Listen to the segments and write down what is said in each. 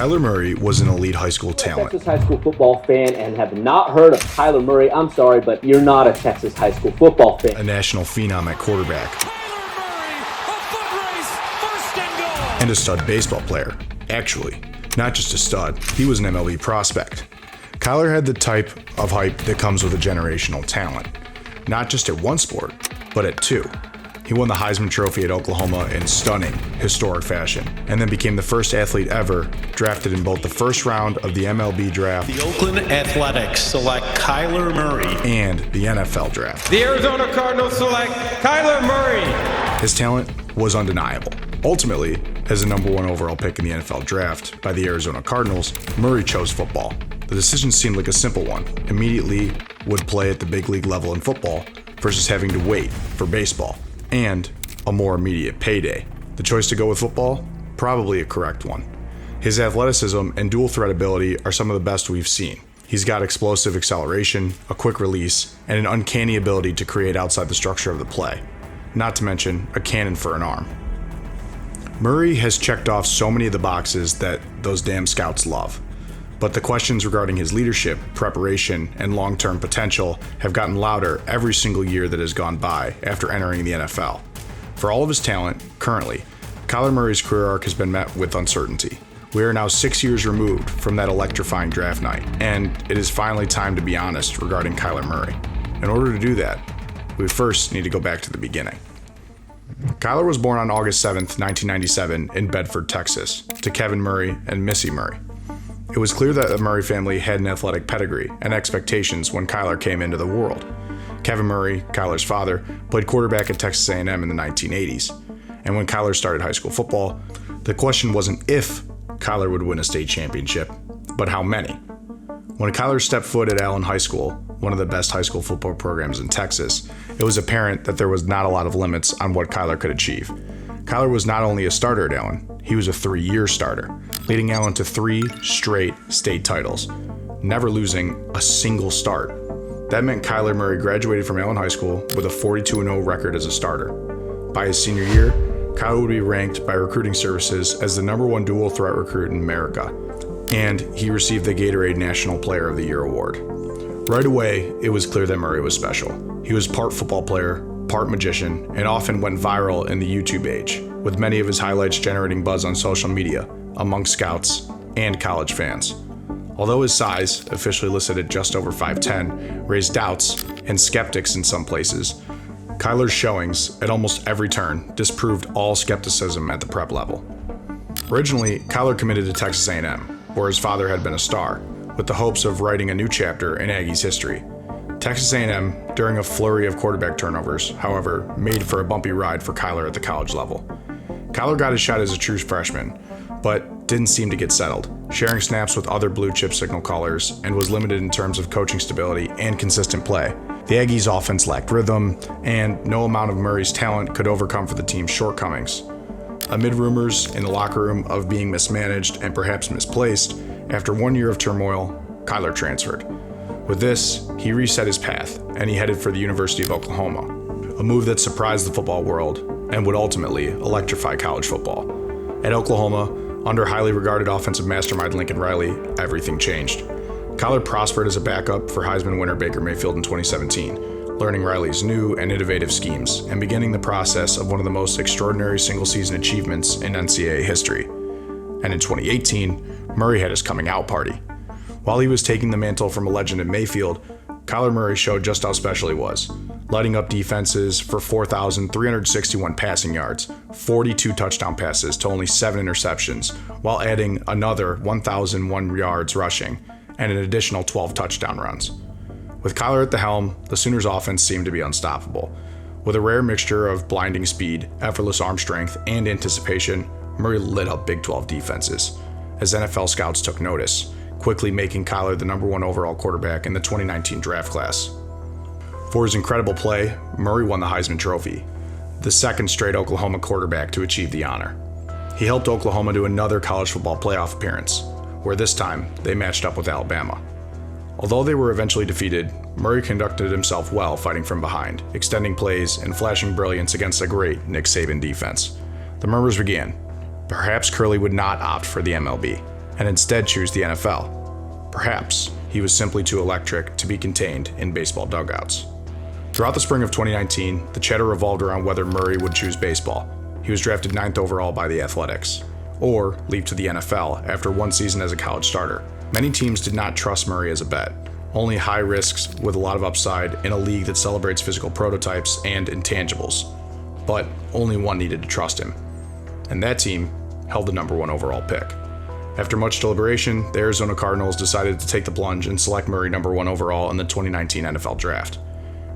Kyler Murray was an elite high school talent. Texas high school football fan and have not heard of Kyler Murray, I'm sorry, but you're not a Texas high school football fan. A national phenom at quarterback. And a stud baseball player. Actually, not just a stud, he was an MLB prospect. Kyler had the type of hype that comes with a generational talent. Not just at one sport, but at two. He won the Heisman Trophy at Oklahoma in stunning, historic fashion, and then became the first athlete ever drafted in both the first round of the MLB draft, the Oakland Athletics select Kyler Murray, and the NFL draft. The Arizona Cardinals select Kyler Murray. His talent was undeniable. Ultimately, as the number one overall pick in the NFL draft by the Arizona Cardinals, Murray chose football. The decision seemed like a simple one. Immediately would play at the big league level in football versus having to wait for baseball and a more immediate payday. The choice to go with football? Probably a correct one. His athleticism and dual threat ability are some of the best we've seen. He's got explosive acceleration, a quick release, and an uncanny ability to create outside the structure of the play, not to mention a cannon for an arm. Murray has checked off so many of the boxes that those damn scouts love. But the questions regarding his leadership, preparation, and long-term potential have gotten louder every single year that has gone by after entering the NFL. For all of his talent, currently, Kyler Murray's career arc has been met with uncertainty. We are now 6 years removed from that electrifying draft night, and it is finally time to be honest regarding Kyler Murray. In order to do that, we first need to go back to the beginning. Kyler was born on August 7th, 1997 in Bedford, Texas, to Kevin Murray and Missy Murray. It was clear that the Murray family had an athletic pedigree and expectations when Kyler came into the world. Kevin Murray, Kyler's father, played quarterback at Texas A&M in the 1980s. And when Kyler started high school football, the question wasn't if Kyler would win a state championship, but how many. When Kyler stepped foot at Allen High School, one of the best high school football programs in Texas, it was apparent that there was not a lot of limits on what Kyler could achieve. Kyler was not only a starter at Allen, he was a 3-year starter, leading Allen to 3 straight state titles, never losing a single start. That meant Kyler Murray graduated from Allen High School with a 42-0 record as a starter. By his senior year, Kyler would be ranked by recruiting services as the number 1 dual threat recruit in America, and he received the Gatorade National Player of the Year award. Right away, it was clear that Murray was special. He was part football player, part magician, and often went viral in the YouTube age, with many of his highlights generating buzz on social media, among scouts and college fans. Although his size, officially listed at just over 5'10", raised doubts and skeptics in some places, Kyler's showings at almost every turn disproved all skepticism at the prep level. Originally, Kyler committed to Texas A&M, where his father had been a star, with the hopes of writing a new chapter in Aggies history. Texas A&M, during a flurry of quarterback turnovers, however, made for a bumpy ride for Kyler at the college level. Kyler got his shot as a true freshman, but didn't seem to get settled, sharing snaps with other blue-chip signal callers, and was limited in terms of coaching stability and consistent play. The Aggies' offense lacked rhythm, and no amount of Murray's talent could overcome for the team's shortcomings. Amid rumors in the locker room of being mismanaged and perhaps misplaced, after 1 year of turmoil, Kyler transferred. With this, he reset his path, and he headed for the University of Oklahoma, a move that surprised the football world and would ultimately electrify college football. At Oklahoma, under highly regarded offensive mastermind Lincoln Riley, everything changed. Kyler prospered as a backup for Heisman winner Baker Mayfield in 2017, learning Riley's new and innovative schemes and beginning the process of one of the most extraordinary single-season achievements in NCAA history. And in 2018, Murray had his coming out party. While he was taking the mantle from a legend in Mayfield, Kyler Murray showed just how special he was, lighting up defenses for 4,361 passing yards, 42 touchdown passes to only 7 interceptions, while adding another 1,001 yards rushing and an additional 12 touchdown runs. With Kyler at the helm, the Sooners' offense seemed to be unstoppable. With a rare mixture of blinding speed, effortless arm strength, and anticipation, Murray lit up Big 12 defenses, as NFL scouts took notice, quickly making Kyler the number 1 overall quarterback in the 2019 draft class. For his incredible play, Murray won the Heisman Trophy, the second straight Oklahoma quarterback to achieve the honor. He helped Oklahoma to another college football playoff appearance, where this time they matched up with Alabama. Although they were eventually defeated, Murray conducted himself well fighting from behind, extending plays and flashing brilliance against a great Nick Saban defense. The murmurs began. Perhaps Curley would not opt for the MLB, and instead choose the NFL. Perhaps he was simply too electric to be contained in baseball dugouts. Throughout the spring of 2019, the chatter revolved around whether Murray would choose baseball. He was drafted 9th overall by the Athletics, or leave to the NFL after one season as a college starter. Many teams did not trust Murray as a bet. Only high risks with a lot of upside in a league that celebrates physical prototypes and intangibles. But only one needed to trust him. And that team held the number 1 overall pick. After much deliberation, the Arizona Cardinals decided to take the plunge and select Murray number 1 overall in the 2019 NFL Draft.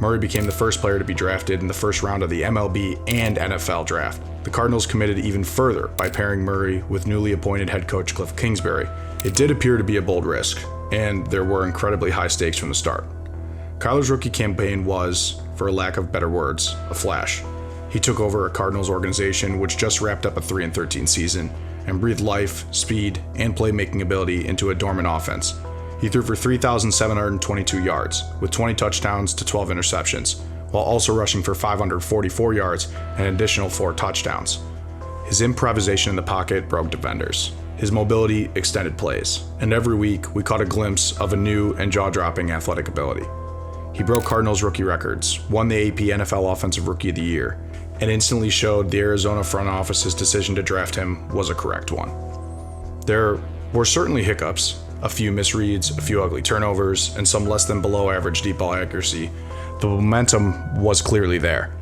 Murray became the first player to be drafted in the first round of the MLB and NFL draft. The Cardinals committed even further by pairing Murray with newly appointed head coach Cliff Kingsbury. It did appear to be a bold risk, and there were incredibly high stakes from the start. Kyler's rookie campaign was, for lack of better words, a flash. He took over a Cardinals organization which just wrapped up a 3-13 season and breathed life, speed, and playmaking ability into a dormant offense. He threw for 3,722 yards, with 20 touchdowns to 12 interceptions, while also rushing for 544 yards and an additional 4 touchdowns. His improvisation in the pocket broke defenders. His mobility extended plays, and every week we caught a glimpse of a new and jaw-dropping athletic ability. He broke Cardinals rookie records, won the AP NFL Offensive Rookie of the Year, and instantly showed the Arizona front office's decision to draft him was a correct one. There were certainly hiccups, a few misreads, a few ugly turnovers, and some less than below average deep ball accuracy. The momentum was clearly there.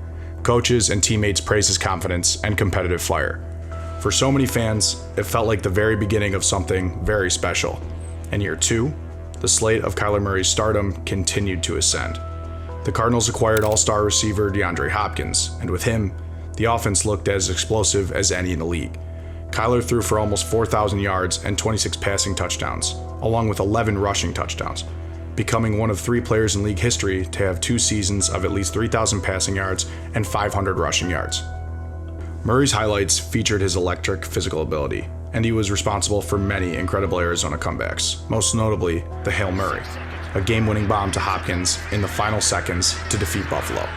Coaches and teammates praised his confidence and competitive fire. For so many fans, it felt like the very beginning of something very special. In year 2, the slate of Kyler Murray's stardom continued to ascend. The Cardinals acquired all-star receiver DeAndre Hopkins, and with him, the offense looked as explosive as any in the league. Kyler threw for almost 4,000 yards and 26 passing touchdowns, along with 11 rushing touchdowns, becoming one of 3 players in league history to have 2 seasons of at least 3,000 passing yards and 500 rushing yards. Murray's highlights featured his electric physical ability, and he was responsible for many incredible Arizona comebacks, most notably the Hail Murray, a game-winning bomb to Hopkins in the final seconds to defeat Buffalo.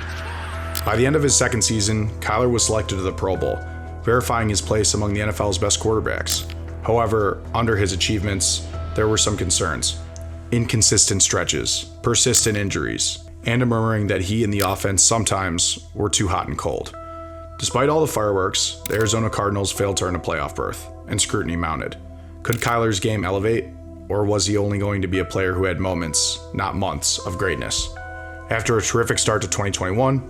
By the end of his second season, Kyler was selected to the Pro Bowl, verifying his place among the NFL's best quarterbacks. However, under his achievements, there were some concerns. Inconsistent stretches, persistent injuries, and a murmuring that he and the offense sometimes were too hot and cold. Despite all the fireworks, the Arizona Cardinals failed to earn a playoff berth, and scrutiny mounted. Could Kyler's game elevate, or was he only going to be a player who had moments, not months, of greatness? After a terrific start to 2021,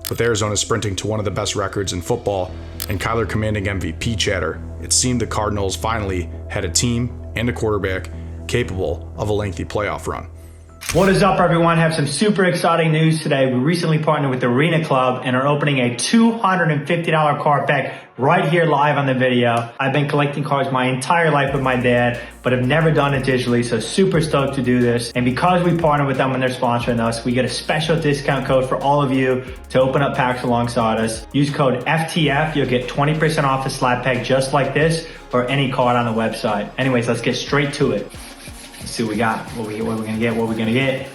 with Arizona sprinting to one of the best records in football and Kyler commanding MVP chatter, it seemed the Cardinals finally had a team and a quarterback capable of a lengthy playoff run. What is up, everyone? Have some super exciting news today. We recently partnered with the Arena Club and are opening a $250 card pack right here live on the video. I've been collecting cards my entire life with my dad, but have never done it digitally, so super stoked to do this. And because we partner with them and they're sponsoring us, we get a special discount code for all of you to open up packs alongside us. Use code FTF, you'll get 20% off a slab pack just like this or any card on the website. Anyways, let's get straight to it. Let's see what we got, what we're gonna get.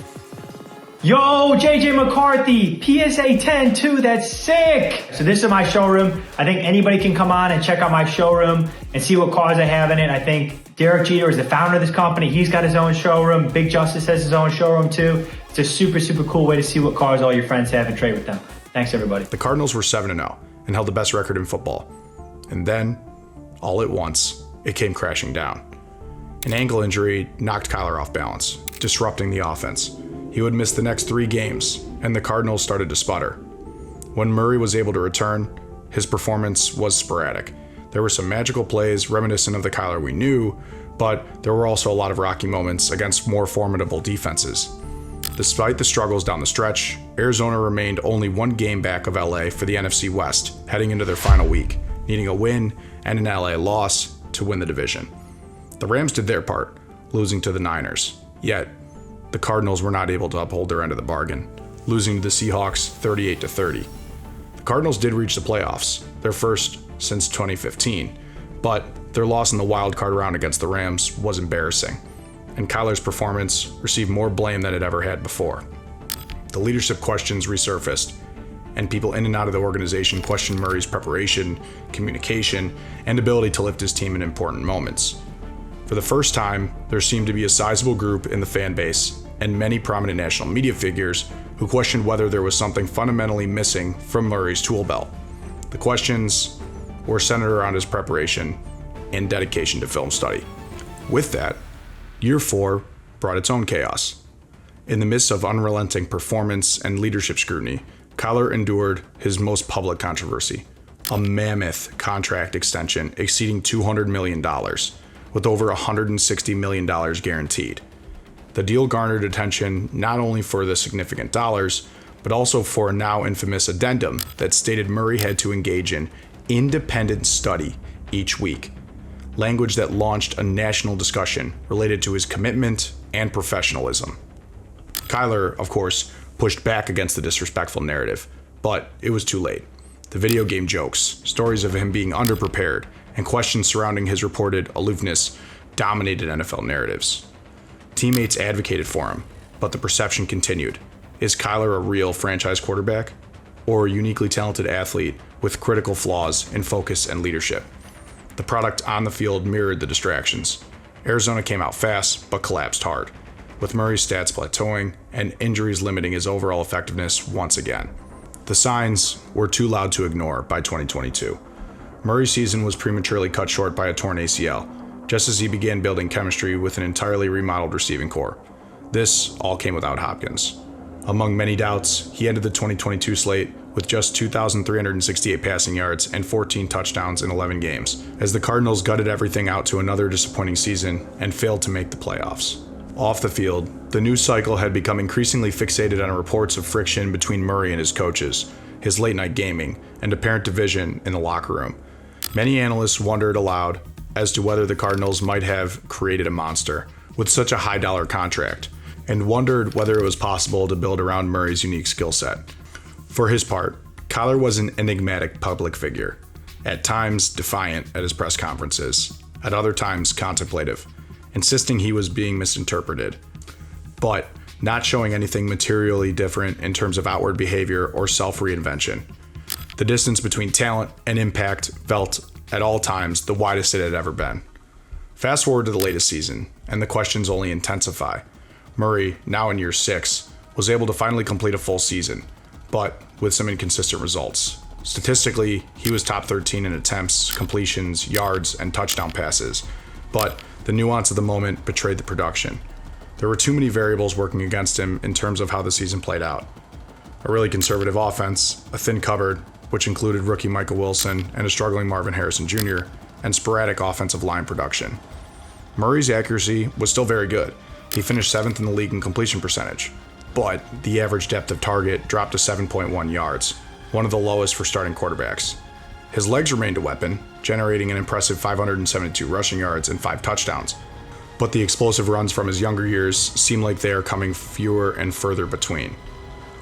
Yo, JJ McCarthy, PSA 10 too, that's sick. So this is my showroom. I think anybody can come on and check out my showroom and see what cars I have in it. I think Derek Jeter is the founder of this company. He's got his own showroom. Big Justice has his own showroom too. It's a super, super cool way to see what cars all your friends have and trade with them. Thanks, everybody. The Cardinals were 7-0 and held the best record in football. And then, all at once, it came crashing down. An ankle injury knocked Kyler off balance, disrupting the offense. He would miss the next 3 games, and the Cardinals started to sputter. When Murray was able to return, his performance was sporadic. There were some magical plays reminiscent of the Kyler we knew, but there were also a lot of rocky moments against more formidable defenses. Despite the struggles down the stretch, Arizona remained only 1 game back of LA for the NFC West heading into their final week, needing a win and an LA loss to win the division. The Rams did their part, losing to the Niners, yet the Cardinals were not able to uphold their end of the bargain, losing to the Seahawks 38-30. The Cardinals did reach the playoffs, their first since 2015, but their loss in the wild card round against the Rams was embarrassing, and Kyler's performance received more blame than it ever had before. The leadership questions resurfaced, and people in and out of the organization questioned Murray's preparation, communication, and ability to lift his team in important moments. For the first time, there seemed to be a sizable group in the fan base and many prominent national media figures who questioned whether there was something fundamentally missing from Murray's tool belt. The questions were centered around his preparation and dedication to film study. With that, year 4 brought its own chaos. In the midst of unrelenting performance and leadership scrutiny, Kyler endured his most public controversy, a mammoth contract extension exceeding $200 million, with over $160 million guaranteed. The deal garnered attention not only for the significant dollars, but also for a now infamous addendum that stated Murray had to engage in independent study each week, language that launched a national discussion related to his commitment and professionalism. Kyler, of course, pushed back against the disrespectful narrative, but it was too late. The video game jokes, stories of him being underprepared, and questions surrounding his reported aloofness dominated NFL narratives. Teammates advocated for him, but the perception continued. Is Kyler a real franchise quarterback, or a uniquely talented athlete with critical flaws in focus and leadership? The product on the field mirrored the distractions. Arizona came out fast, but collapsed hard, with Murray's stats plateauing and injuries limiting his overall effectiveness once again. The signs were too loud to ignore by 2022. Murray's season was prematurely cut short by a torn ACL, just as he began building chemistry with an entirely remodeled receiving corps. This all came without Hopkins. Among many doubts, he ended the 2022 slate with just 2,368 passing yards and 14 touchdowns in 11 games, as the Cardinals gutted everything out to another disappointing season and failed to make the playoffs. Off the field, the news cycle had become increasingly fixated on reports of friction between Murray and his coaches, his late-night gaming, and apparent division in the locker room. Many analysts wondered aloud as to whether the Cardinals might have created a monster with such a high-dollar contract, and wondered whether it was possible to build around Murray's unique skill set. For his part, Kyler was an enigmatic public figure, at times defiant at his press conferences, at other times contemplative, insisting he was being misinterpreted, but not showing anything materially different in terms of outward behavior or self-reinvention. The distance between talent and impact felt at all times the widest it had ever been. Fast forward to the latest season, and the questions only intensify. Murray, now in year 6, was able to finally complete a full season, but with some inconsistent results. Statistically, he was top 13 in attempts, completions, yards, and touchdown passes, but the nuance of the moment betrayed the production. There were too many variables working against him in terms of how the season played out. A really conservative offense, a thin cupboard, which included rookie Michael Wilson and a struggling Marvin Harrison Jr., and sporadic offensive line production. Murray's accuracy was still very good. He finished 7th in the league in completion percentage, but the average depth of target dropped to 7.1 yards, one of the lowest for starting quarterbacks. His legs remained a weapon, generating an impressive 572 rushing yards and 5 touchdowns, but the explosive runs from his younger years seem like they are coming fewer and further between.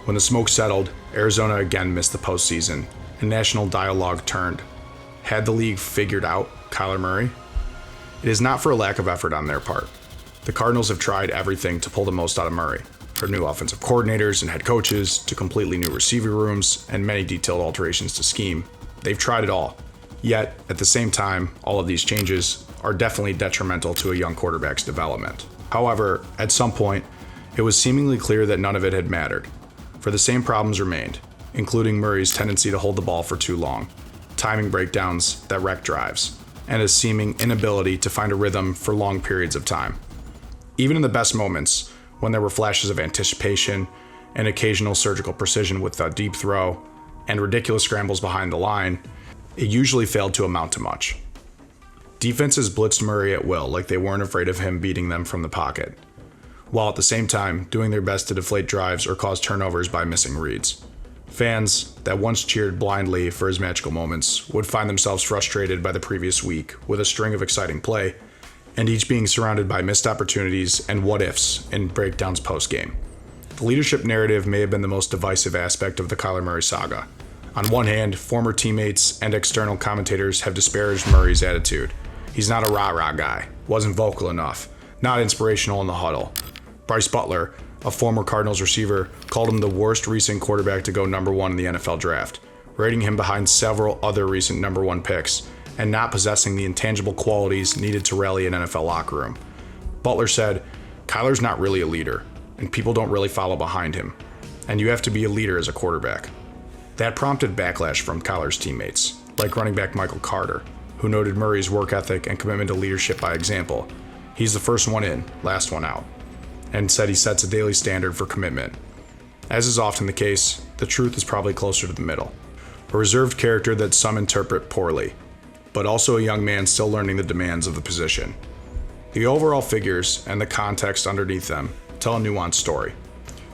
When the smoke settled, Arizona again missed the postseason, and national dialogue turned. Had the league figured out Kyler Murray? It is not for a lack of effort on their part. The Cardinals have tried everything to pull the most out of Murray, from new offensive coordinators and head coaches to completely new receiver rooms and many detailed alterations to scheme. They've tried it all. Yet, at the same time, all of these changes are definitely detrimental to a young quarterback's development. However, at some point, it was seemingly clear that none of it had mattered, for the same problems remained, including Murray's tendency to hold the ball for too long, timing breakdowns that wreck drives, and a seeming inability to find a rhythm for long periods of time. Even in the best moments, when there were flashes of anticipation and occasional surgical precision with a deep throw and ridiculous scrambles behind the line, it usually failed to amount to much. Defenses blitzed Murray at will, like they weren't afraid of him beating them from the pocket, while at the same time doing their best to deflate drives or cause turnovers by missing reads. Fans that once cheered blindly for his magical moments would find themselves frustrated by the previous week with a string of exciting play, and each being surrounded by missed opportunities and what-ifs in breakdowns post-game. The leadership narrative may have been the most divisive aspect of the Kyler Murray saga. On one hand, former teammates and external commentators have disparaged Murray's attitude. He's not a rah-rah guy, wasn't vocal enough, not inspirational in the huddle. Bryce Butler, a former Cardinals receiver, called him the worst recent quarterback to go number 1 in the NFL draft, rating him behind several other recent number 1 picks and not possessing the intangible qualities needed to rally an NFL locker room. Butler said, "Kyler's not really a leader, and people don't really follow behind him, and you have to be a leader as a quarterback." That prompted backlash from Kyler's teammates, like running back Michael Carter, who noted Murray's work ethic and commitment to leadership by example. He's the first one in, last one out, and said he sets a daily standard for commitment. As is often the case, the truth is probably closer to the middle. A reserved character that some interpret poorly, but also a young man still learning the demands of the position. The overall figures and the context underneath them tell a nuanced story.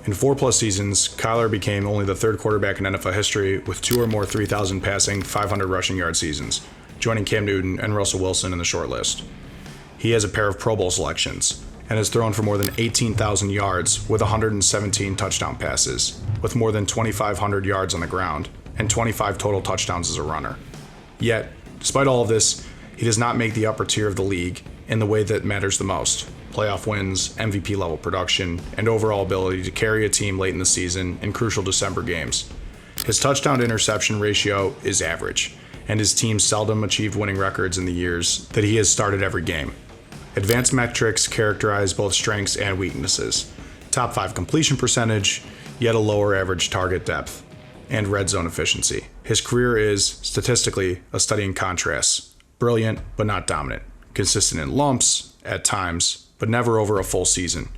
In 4+ seasons, Kyler became only the third quarterback in NFL history with 2 or more 3,000 passing, 500 rushing yard seasons, joining Cam Newton and Russell Wilson in the short list. He has a pair of Pro Bowl selections and has thrown for more than 18,000 yards with 117 touchdown passes, with more than 2,500 yards on the ground and 25 total touchdowns as a runner. Yet, despite all of this, he does not make the upper tier of the league in the way that matters the most: playoff wins, MVP level production, and overall ability to carry a team late in the season in crucial December games. His touchdown to interception ratio is average, and his team seldom achieved winning records in the years that he has started every game. Advanced metrics characterize both strengths and weaknesses: top 5 completion percentage, yet a lower average target depth, and red zone efficiency. His career is, statistically, a study in contrasts: brilliant but not dominant, consistent in lumps, at times, but never over a full season.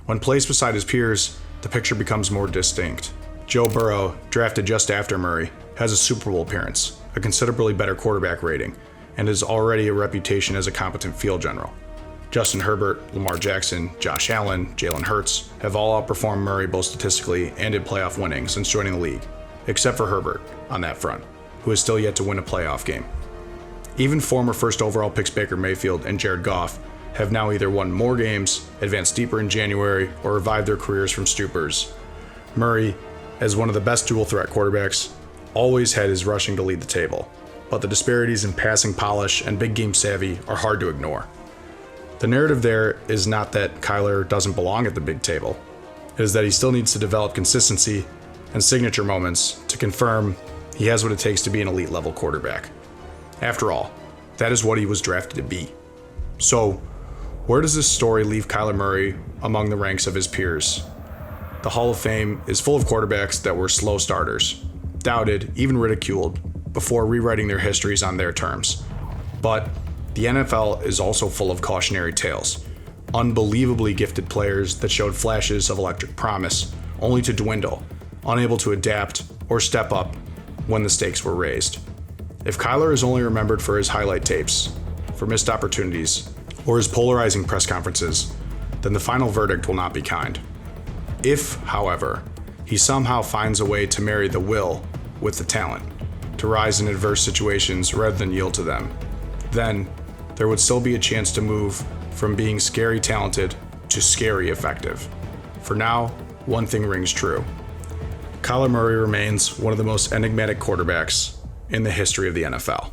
When placed beside his peers, the picture becomes more distinct. Joe Burrow, drafted just after Murray, has a Super Bowl appearance, a considerably better quarterback rating, and has already a reputation as a competent field general. Justin Herbert, Lamar Jackson, Josh Allen, Jalen Hurts have all outperformed Murray both statistically and in playoff winning since joining the league, except for Herbert on that front, who is still yet to win a playoff game. Even former first overall picks Baker Mayfield and Jared Goff have now either won more games, advanced deeper in January, or revived their careers from stupors. Murray, as one of the best dual threat quarterbacks, always had his rushing to lead the table, but the disparities in passing polish and big game savvy are hard to ignore. The narrative there is not that Kyler doesn't belong at the big table. It is that he still needs to develop consistency and signature moments to confirm he has what it takes to be an elite level quarterback. After all, that is what he was drafted to be. So, where does this story leave Kyler Murray among the ranks of his peers? The Hall of Fame is full of quarterbacks that were slow starters, doubted, even ridiculed, before rewriting their histories on their terms. But the NFL is also full of cautionary tales, unbelievably gifted players that showed flashes of electric promise, only to dwindle, unable to adapt or step up when the stakes were raised. If Kyler is only remembered for his highlight tapes, for missed opportunities, or his polarizing press conferences, then the final verdict will not be kind. If, however, he somehow finds a way to marry the will with the talent, to rise in adverse situations rather than yield to them, then there would still be a chance to move from being scary talented to scary effective. For now, one thing rings true. Kyler Murray remains one of the most enigmatic quarterbacks in the history of the NFL.